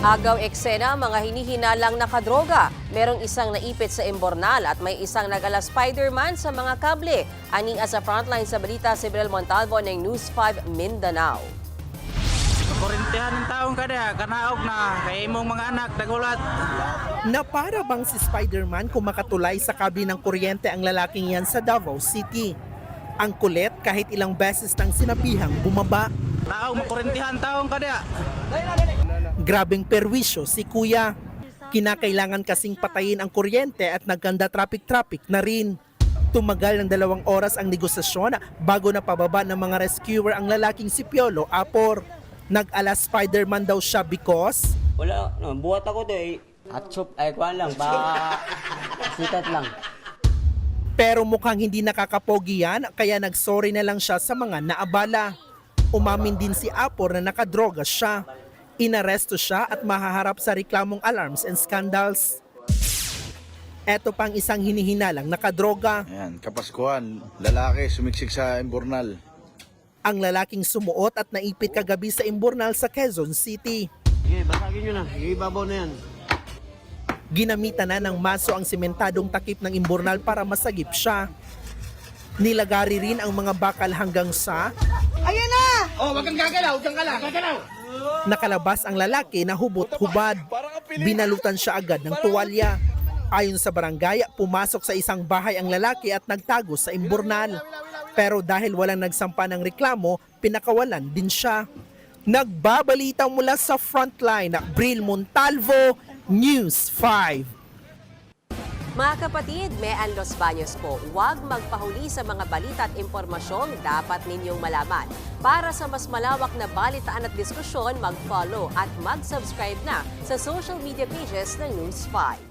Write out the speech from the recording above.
Agaw eksena mga hinihinalang nakadroga. Merong isang naipit sa imbornal at may isang nag-ala Spider-Man sa mga kable. Ani sa frontline sa balita si Brel Montalvo ng News 5 Mindanao. Korintihan ng taong kada, kanaog na, kay imong mga anak, dagulat. Na para bang si Spider-Man kung makatulay sa kable ng kuryente ang lalaking yan sa Davao City. Ang kulit kahit ilang beses nang sinabihang bumaba. Taong korintihan taong kada. Grabeng perwisyo si Kuya. Kinakailangan kasing patayin ang kuryente at nagkanda traffic na rin. Tumagal ng 2 oras ang negosasyon bago napababa ng mga rescuer ang lalaking si Piolo Apor. Nag-ala Spider-Man daw siya because Wala, no, buhat ako to eh. Atsop, ay kuhan lang, sikat lang. pero mukhang hindi nakakapogi yan kaya nagsorry na lang siya sa mga naabala. Umamin din si Apor na nakadroga siya. Inaresto siya at mahaharap sa reklamong alarms and scandals. Eto pang isang hinihinalang nakadroga. Ayan, Kapaskuhan, lalaki sumiksik sa imbornal. Ang lalaking sumuot at naipit kagabi sa imbornal sa Quezon City. Sige, basagin nyo na. Ibabaw na yan. Ginamitan na ng maso ang sementadong takip ng imbornal para masagip siya. Nilagari rin ang mga bakal hanggang sa nakalabas ang lalaki na hubot-hubad. Binalutan siya agad ng tuwalya. Ayon sa barangay, pumasok sa isang bahay ang lalaki at nagtago sa imbornal. Pero dahil walang nagsampa ng reklamo, pinakawalan din siya. Nagbabalita mula sa frontline, Bril Montalvo, News 5. Mga kapatid, Mean Los Baños po, huwag magpahuli sa mga balita at impormasyong dapat ninyong malaman. Para sa mas malawak na balitaan at diskusyon, mag-follow at mag-subscribe na sa social media pages ng News 5.